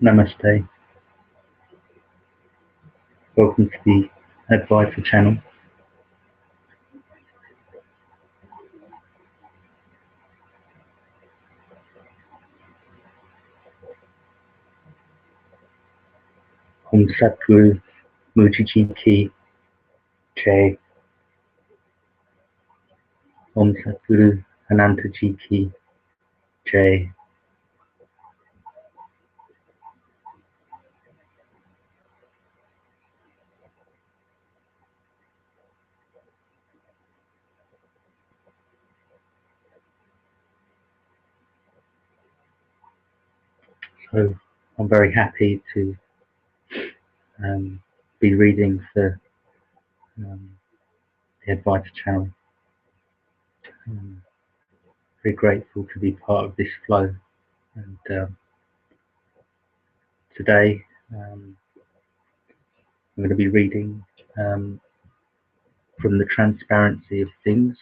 Namaste. Welcome to the Advaita channel. Om Satguru Mujiji Ki Jai. Om Satguru Anantaji Ki Jai. So I'm very happy to be reading for the Advaita channel. Very grateful to be part of this flow. And today I'm going to be reading from The Transparency of Things,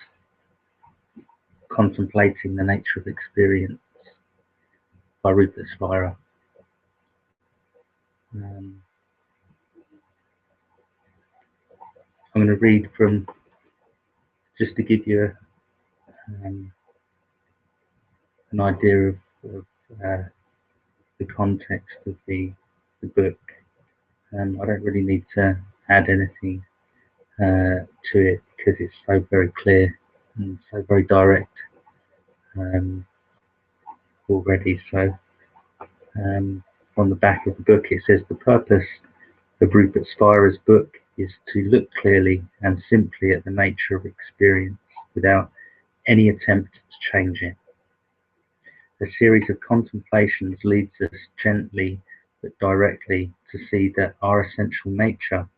Contemplating the Nature of Experience by Rupert Spira. I'm going to read from, just to give you an idea of the context of the book. I don't really need to add anything to it because it's so very clear and so very direct already. So on the back of the book it says, the purpose of Rupert Spira's book is to look clearly and simply at the nature of experience without any attempt to change it. A series of contemplations leads us gently but directly to see that our essential nature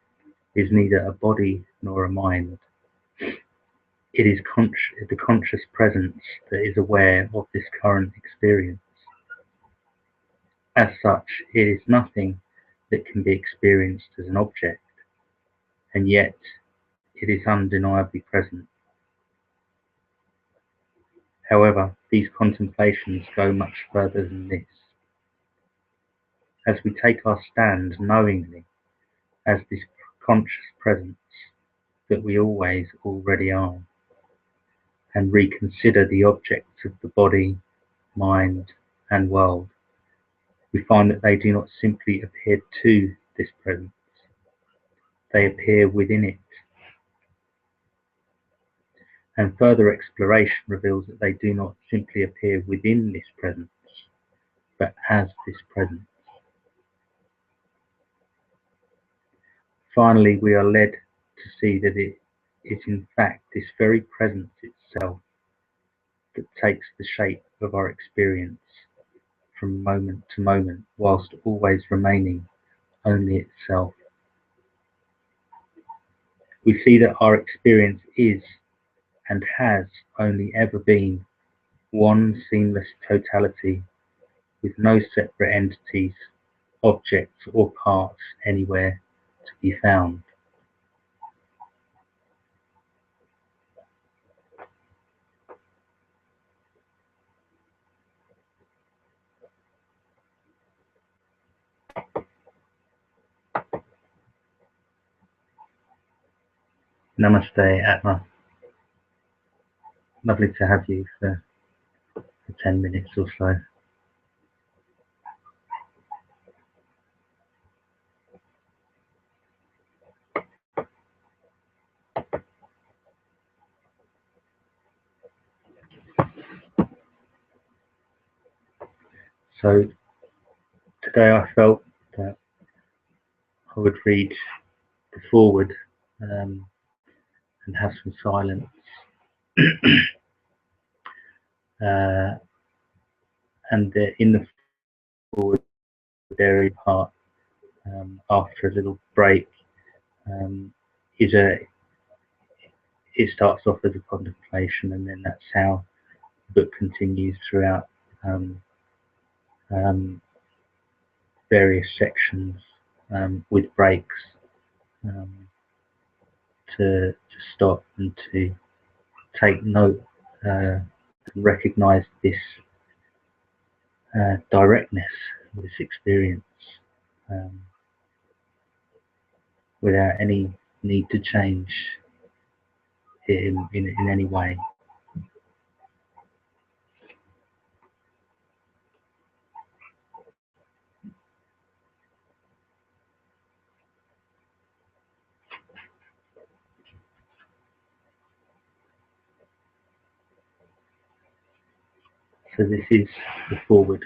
is neither a body nor a mind. It is the conscious presence that is aware of this current experience. As such, it is nothing that can be experienced as an object, and yet it is undeniably present. However, these contemplations go much further than this. As we take our stand knowingly as this conscious presence that we always already are, and reconsider the objects of the body, mind, and world, we find that they do not simply appear to this presence, they appear within it. And further exploration reveals that they do not simply appear within this presence, but as this presence. Finally, we are led to see that it is in fact this very presence itself that takes the shape of our experience from moment to moment, whilst always remaining only itself. We see that our experience is and has only ever been one seamless totality with no separate entities, objects or parts anywhere to be found. Namaste, Atma. Lovely to have you for 10 minutes or so. So today I felt that I would read the foreword and have some silence. And in the foreword dairy part, after a little break, it starts off as a contemplation, and then that's how the book continues throughout various sections with breaks to stop and to take note and recognize this directness, this experience, um, without any need to change it in any way. So this is the forward.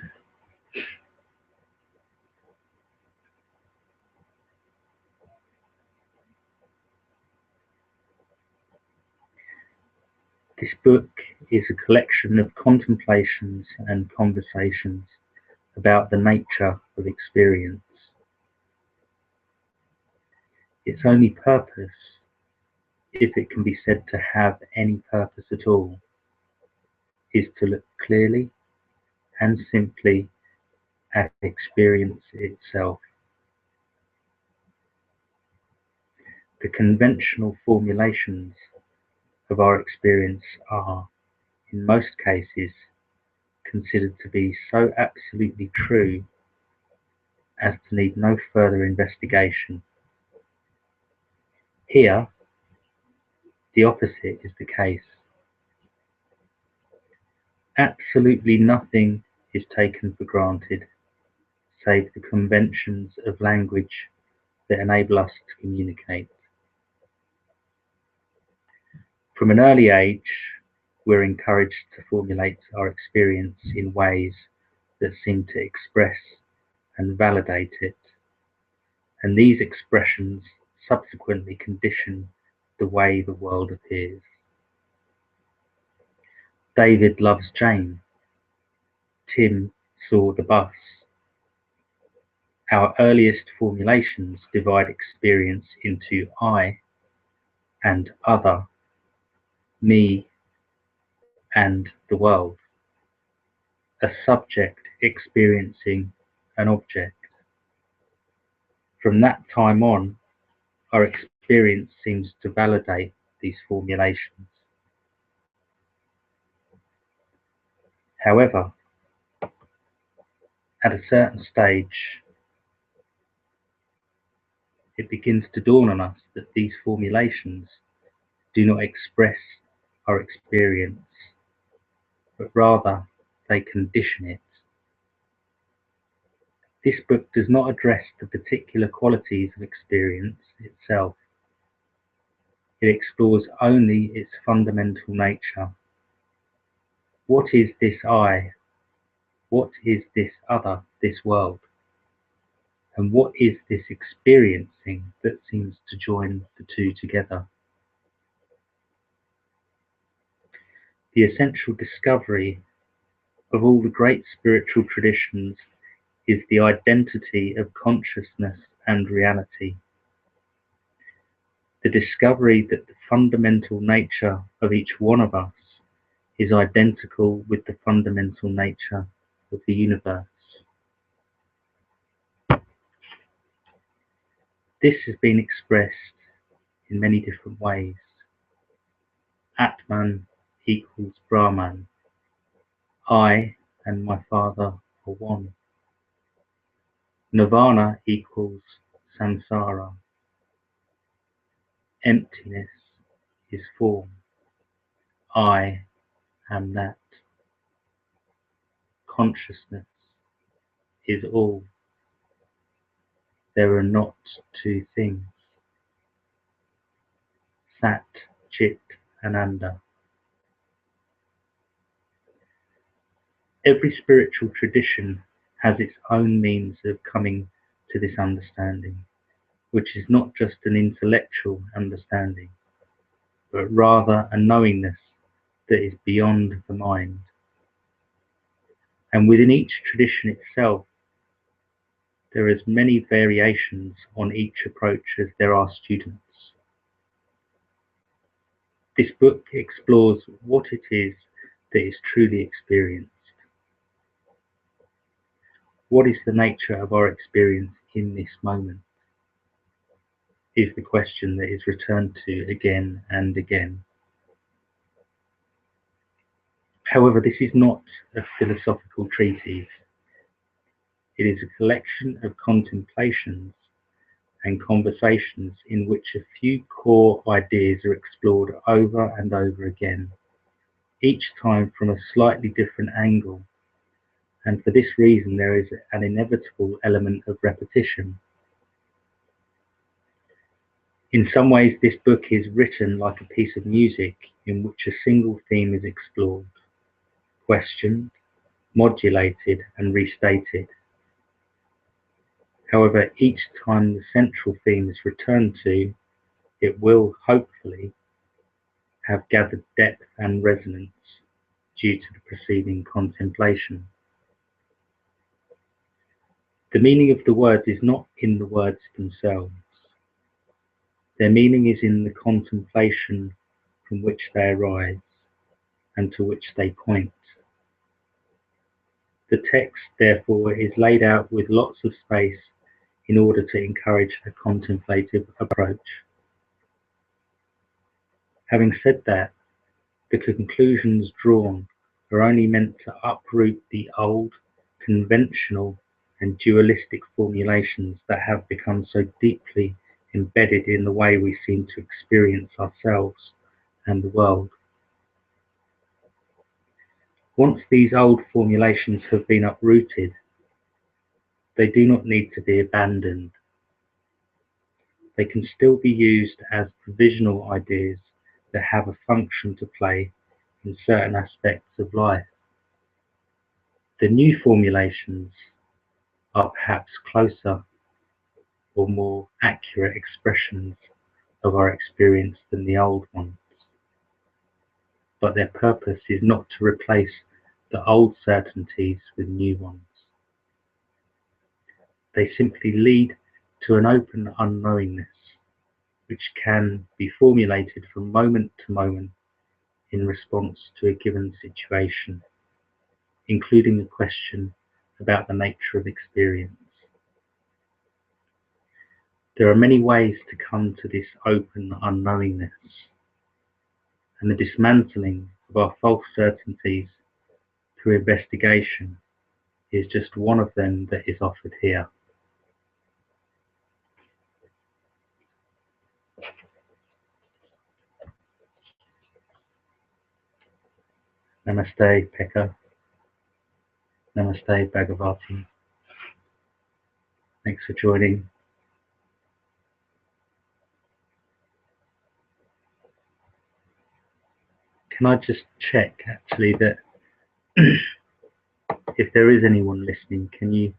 This book is a collection of contemplations and conversations about the nature of experience. Its only purpose, if it can be said to have any purpose at all, is to look clearly and simply at experience itself. The conventional formulations of our experience are, in most cases, considered to be so absolutely true as to need no further investigation. Here, the opposite is the case. Absolutely nothing is taken for granted, save the conventions of language that enable us to communicate. From an early age, we're encouraged to formulate our experience in ways that seem to express and validate it, and these expressions subsequently condition the way the world appears. David loves Jane. Tim saw the bus. Our earliest formulations divide experience into I and other, me and the world, a subject experiencing an object. From that time on, our experience seems to validate these formulations. However, at a certain stage, it begins to dawn on us that these formulations do not express our experience, but rather they condition it. This book does not address the particular qualities of experience itself. It explores only its fundamental nature. What is this I? What is this other, this world? And what is this experiencing that seems to join the two together? The essential discovery of all the great spiritual traditions is the identity of consciousness and reality. The discovery that the fundamental nature of each one of us is identical with the fundamental nature of the universe. This has been expressed in many different ways. Atman equals Brahman. I and my Father are one. Nirvana equals samsara. Emptiness is form. I am that. Consciousness is all. There are not two things. Sat, Chit, Ananda. Every spiritual tradition has its own means of coming to this understanding, which is not just an intellectual understanding, but rather a knowingness that is beyond the mind. And within each tradition itself, there are as many variations on each approach as there are students. This book explores what it is that is truly experienced. What is the nature of our experience in this moment? Is the question that is returned to again and again. However, this is not a philosophical treatise. It is a collection of contemplations and conversations in which a few core ideas are explored over and over again, each time from a slightly different angle, and for this reason there is an inevitable element of repetition. In some ways, this book is written like a piece of music in which a single theme is explored, questioned, modulated, and restated. However, each time the central theme is returned to, it will, hopefully, have gathered depth and resonance due to the preceding contemplation. The meaning of the words is not in the words themselves. Their meaning is in the contemplation from which they arise and to which they point. The text, therefore, is laid out with lots of space in order to encourage a contemplative approach. Having said that, the conclusions drawn are only meant to uproot the old, conventional, and dualistic formulations that have become so deeply embedded in the way we seem to experience ourselves and the world. Once these old formulations have been uprooted, they do not need to be abandoned. They can still be used as provisional ideas that have a function to play in certain aspects of life. The new formulations are perhaps closer or more accurate expressions of our experience than the old ones, but their purpose is not to replace the old certainties with new ones. They simply lead to an open unknowingness, which can be formulated from moment to moment in response to a given situation, including a question about the nature of experience. There are many ways to come to this open unknowingness, and the dismantling of our false certainties through investigation is just one of them that is offered here. Namaste, Pekka. Namaste, Bhagavati. Thanks for joining. Can I just check actually that if there is anyone listening, can you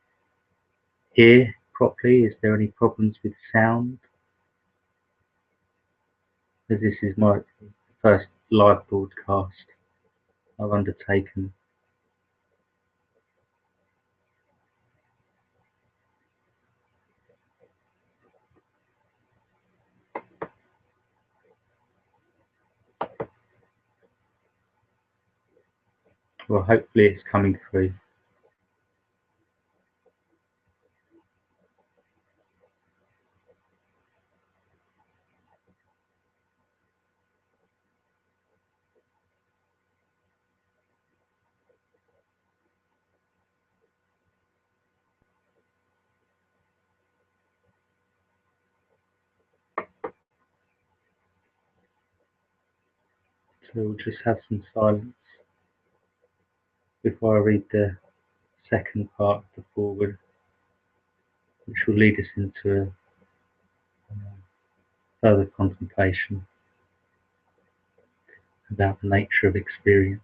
hear properly? Is there any problems with sound? As this is my first live broadcast I've undertaken. Well, hopefully it's coming through. So we'll just have some silence before I read the second part of the foreword, which will lead us into a further contemplation about the nature of experience.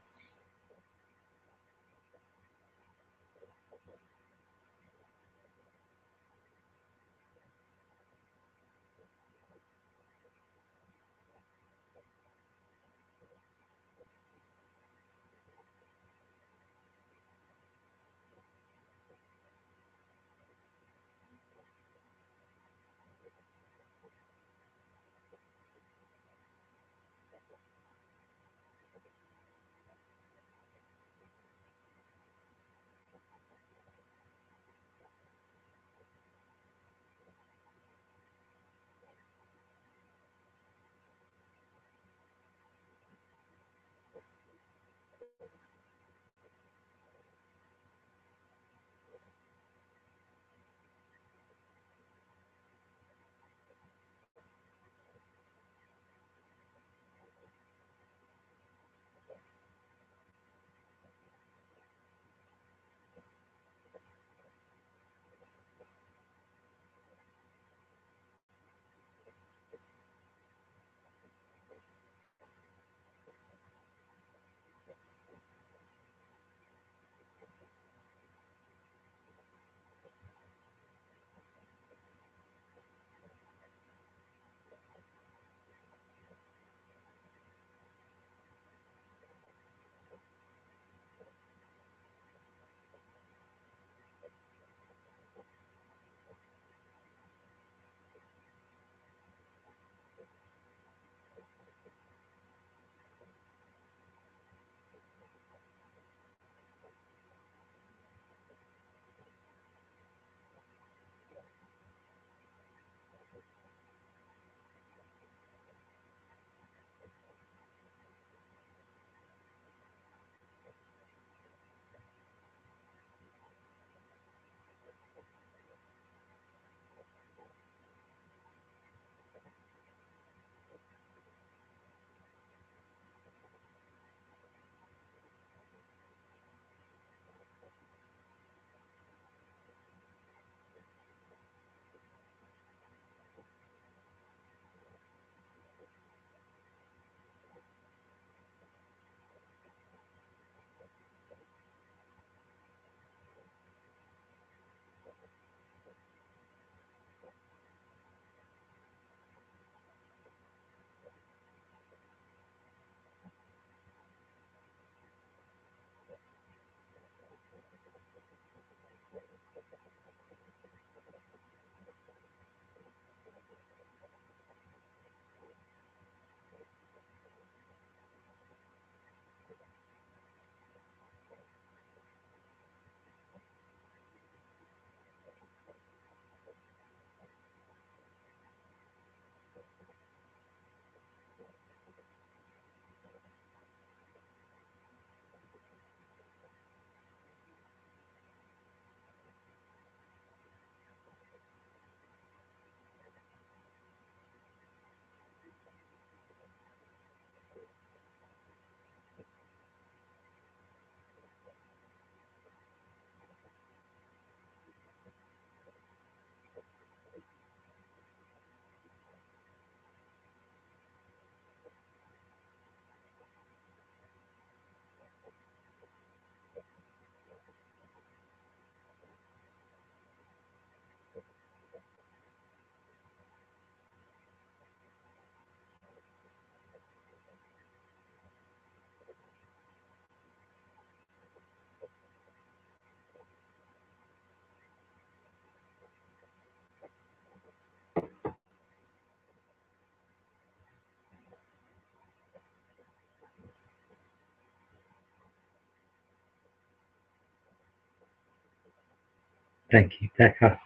Thank you, Becca.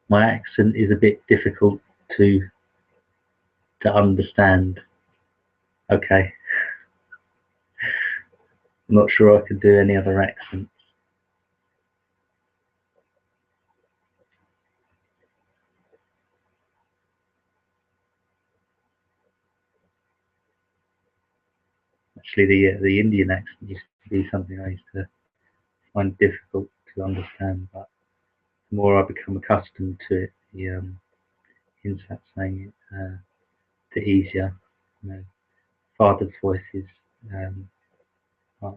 My accent is a bit difficult to understand. Okay, I'm not sure I could do any other accent. Actually, the Indian accent used to be something I used to find difficult to understand, but the more I become accustomed to it, the insat saying it, the easier. You know, father's voices, um,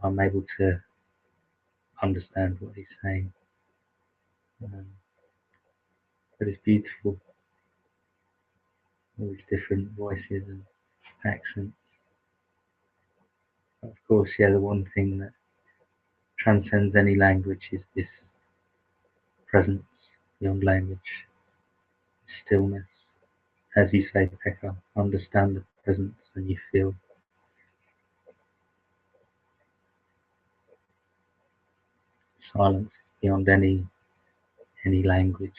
I'm able to understand what he's saying. Um, but it's beautiful, all these different voices and accents. But of course, yeah, the one thing that transcends any language is this presence beyond language, stillness. As you say, Pekka, understand the presence and you feel silence beyond any language.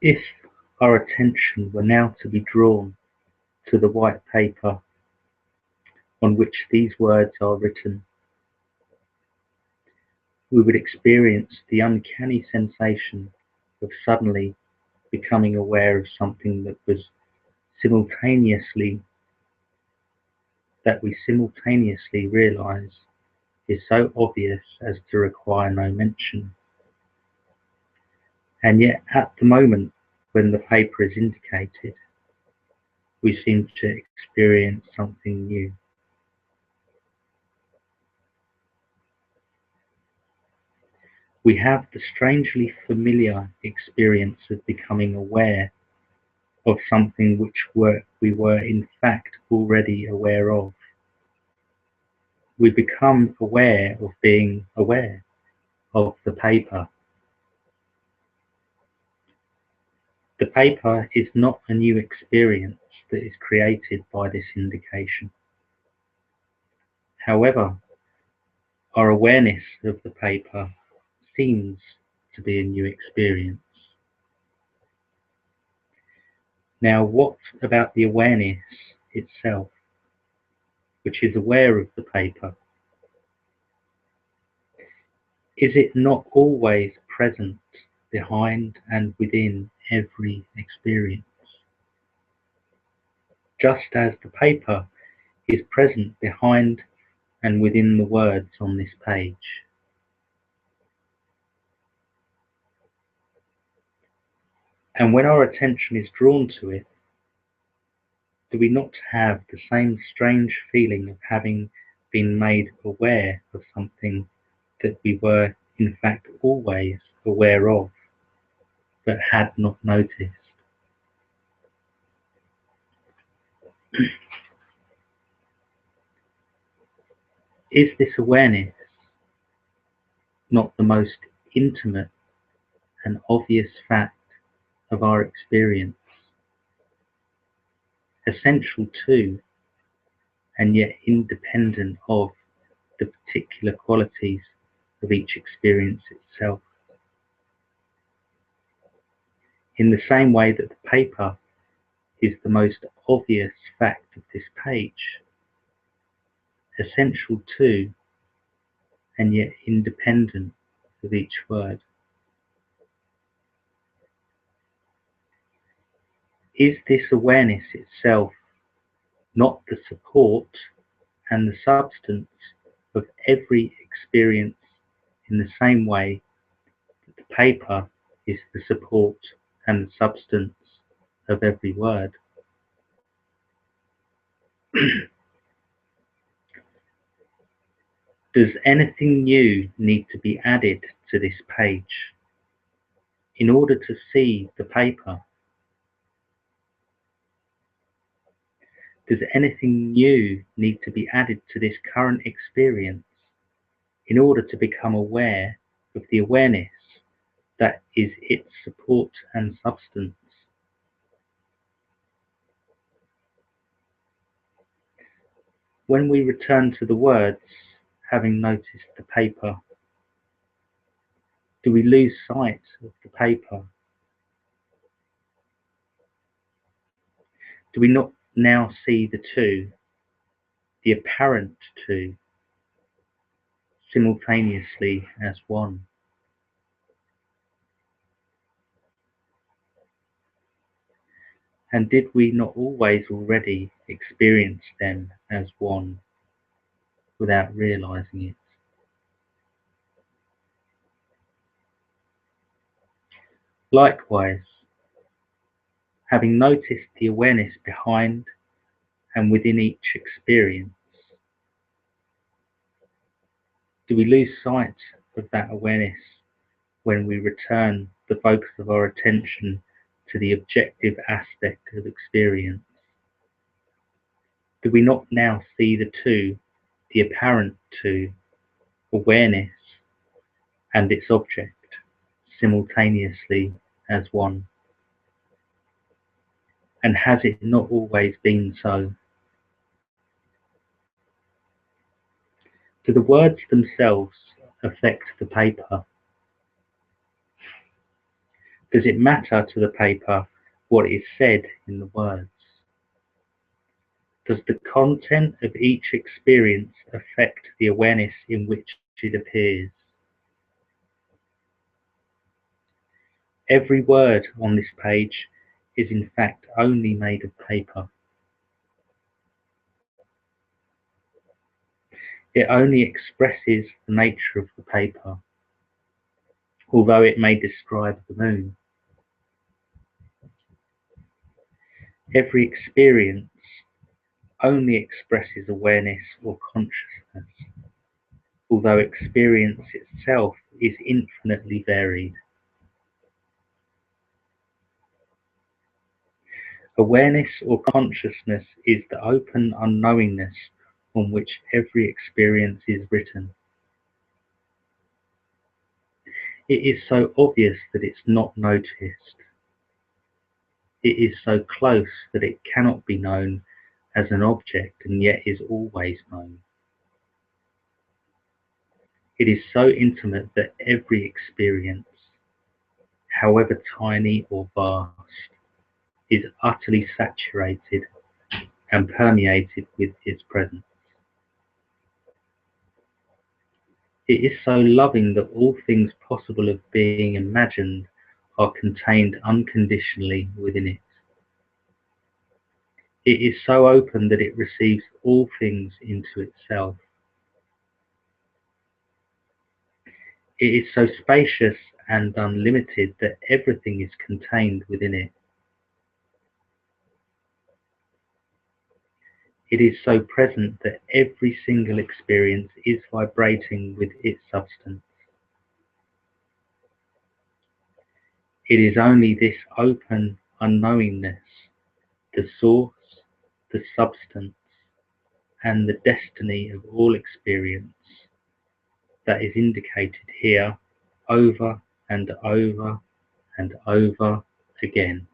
If our attention were now to be drawn to the white paper on which these words are written, we would experience the uncanny sensation of suddenly becoming aware of something simultaneously that we simultaneously realize is so obvious as to require no mention. And yet at the moment when the paper is indicated, we seem to experience something new. We have the strangely familiar experience of becoming aware of something which we were in fact already aware of. We become aware of being aware of the paper. The paper is not a new experience that is created by this indication. However, our awareness of the paper seems to be a new experience. Now, what about the awareness itself, which is aware of the paper? Is it not always present behind and within every experience? Just as the paper is present behind and within the words on this page. And when our attention is drawn to it, do we not have the same strange feeling of having been made aware of something that we were in fact always aware of, but had not noticed? Is this awareness not the most intimate and obvious fact of our experience, essential to and yet independent of the particular qualities of each experience itself? In the same way that the paper is the most obvious fact of this page, essential to and yet independent of each word. Is this awareness itself not the support and the substance of every experience in the same way that the paper is the support and the substance of every word? Does anything new need to be added to this page in order to see the paper? Does anything new need to be added to this current experience in order to become aware of the awareness that is its support and substance? When we return to the words, having noticed the paper, do we lose sight of the paper? Do we not now see the two, the apparent two, simultaneously as one? And did we not always already experience them as one without realizing it? Likewise, having noticed the awareness behind and within each experience, do we lose sight of that awareness when we return the focus of our attention to the objective aspect of experience? Do we not now see the two, the apparent two, awareness and its object, simultaneously as one? And has it not always been so? Do the words themselves affect the paper? Does it matter to the paper what is said in the words? Does the content of each experience affect the awareness in which it appears? Every word on this page is in fact only made of paper. It only expresses the nature of the paper, although it may describe the moon. Every experience only expresses awareness or consciousness, although experience itself is infinitely varied. Awareness or consciousness is the open unknowingness on which every experience is written. It is so obvious that it's not noticed. It is so close that it cannot be known as an object and yet is always known. It is so intimate that every experience, however tiny or vast, is utterly saturated and permeated with its presence. It is so loving that all things possible of being imagined are contained unconditionally within it. It is so open that it receives all things into itself. It is so spacious and unlimited that everything is contained within it. It is so present that every single experience is vibrating with its substance. It is only this open unknowingness, the source, the substance, and the destiny of all experience, that is indicated here over and over and over again.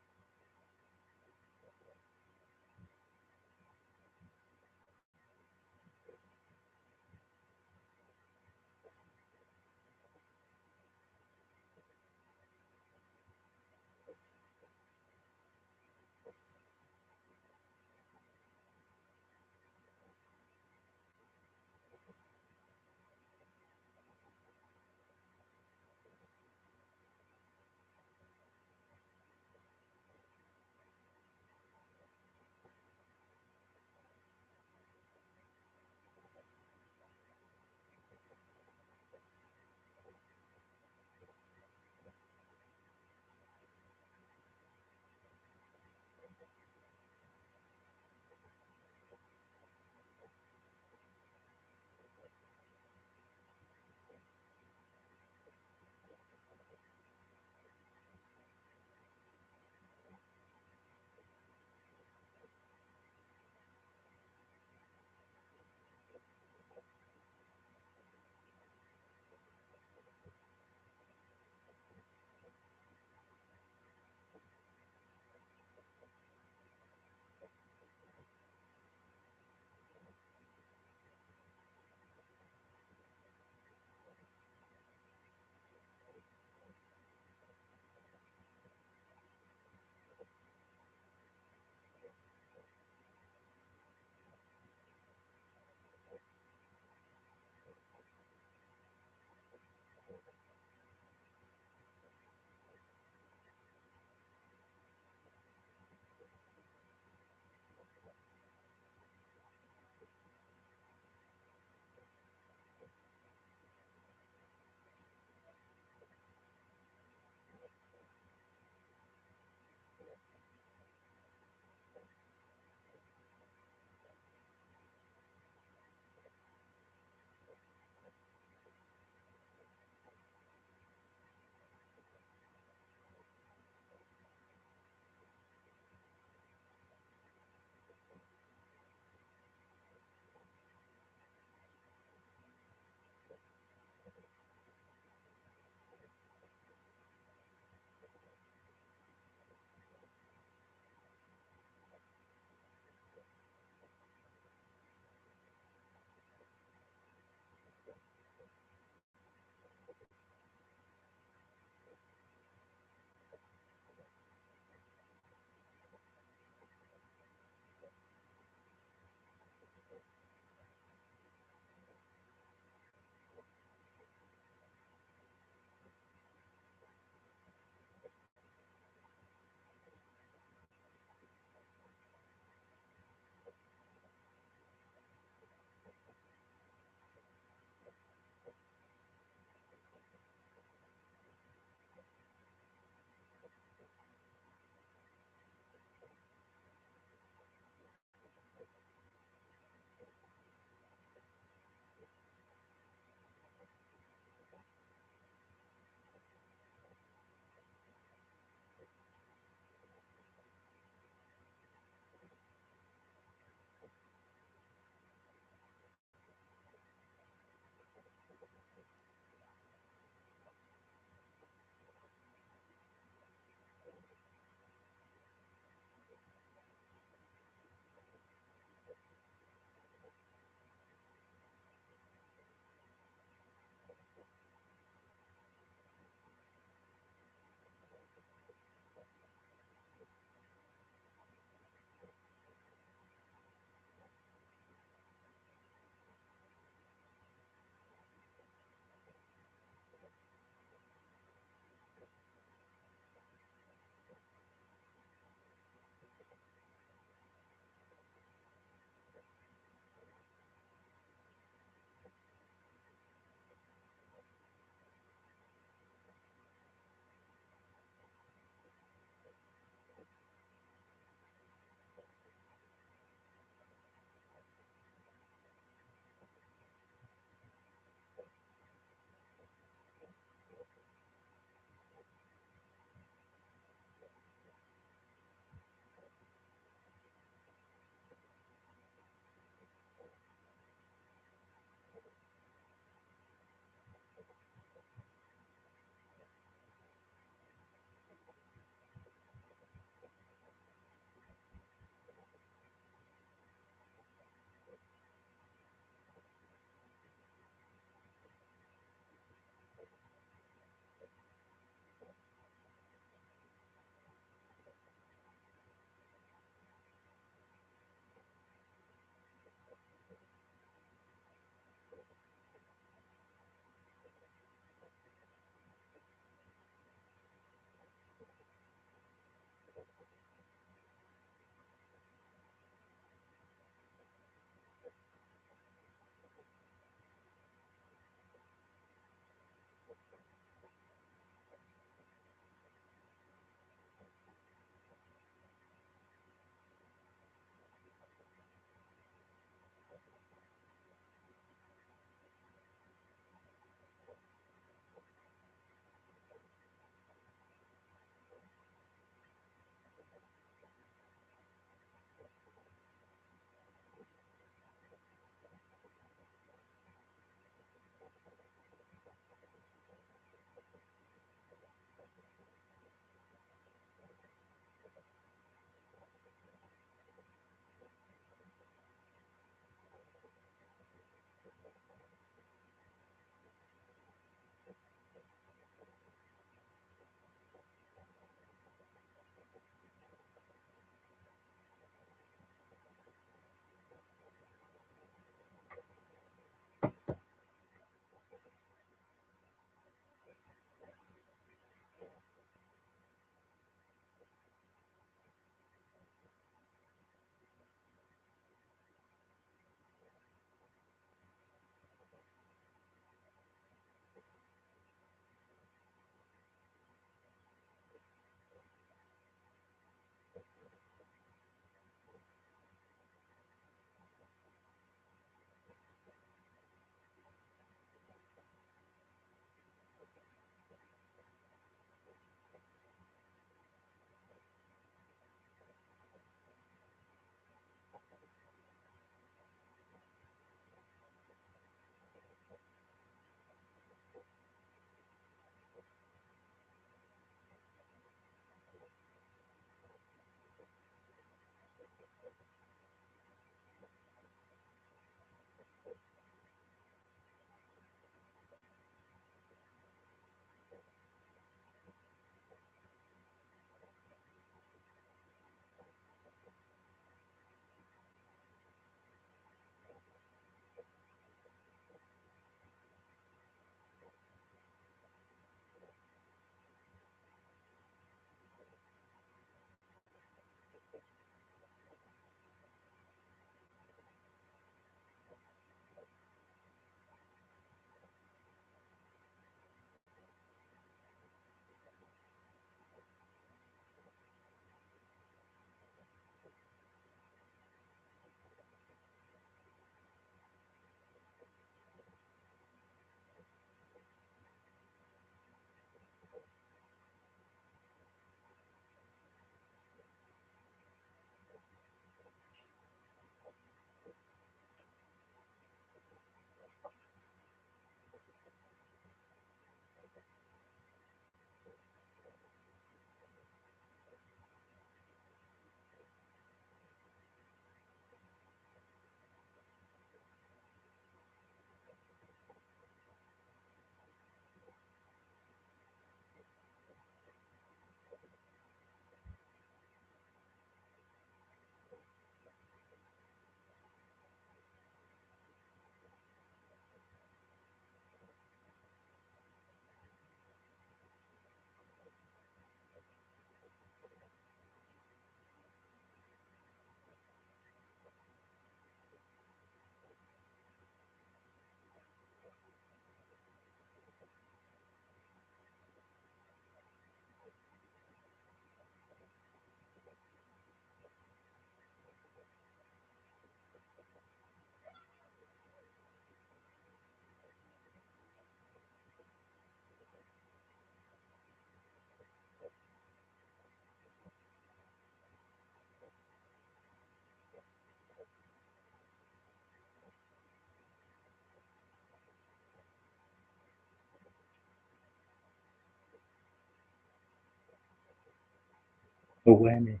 Awareness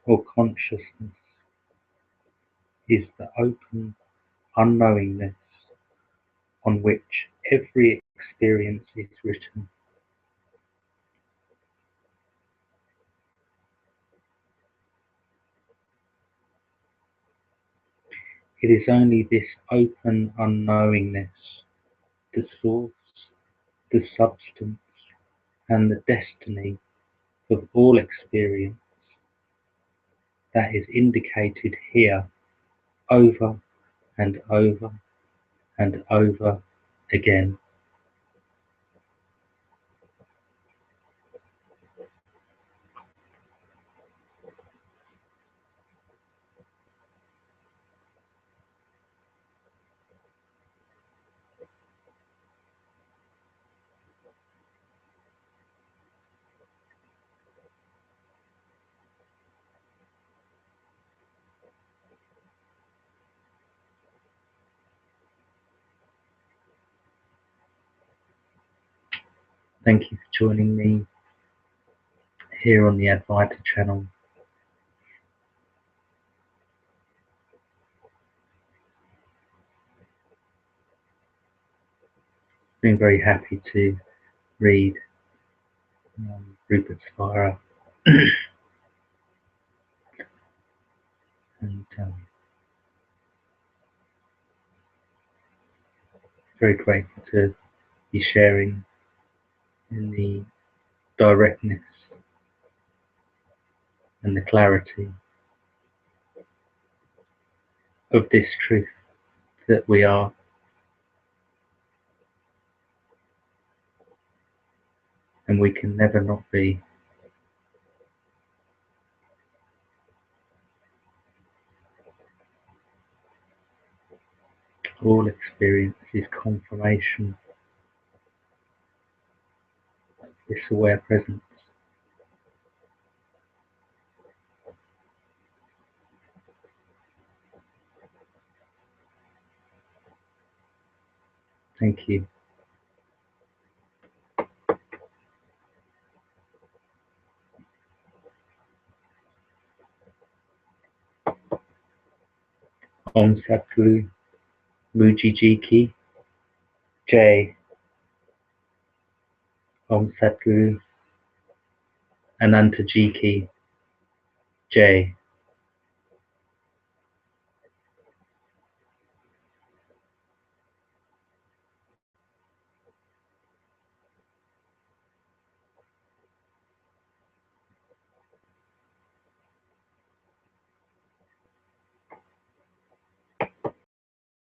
or consciousness is the open unknowingness on which every experience is written. It is only this open unknowingness, the source, the substance, and the destiny of all experience, that is indicated here over and over and over again. Thank you for joining me here on the Advaita channel. Been very happy to read Rupert Spira and very grateful to be sharing in the directness and the clarity of this truth that we are, and we can never not be. All experience is confirmation of this aware presence. Thank you. Om Satguru Mujijiki Jai. Om Satguru Anantajiki Jai.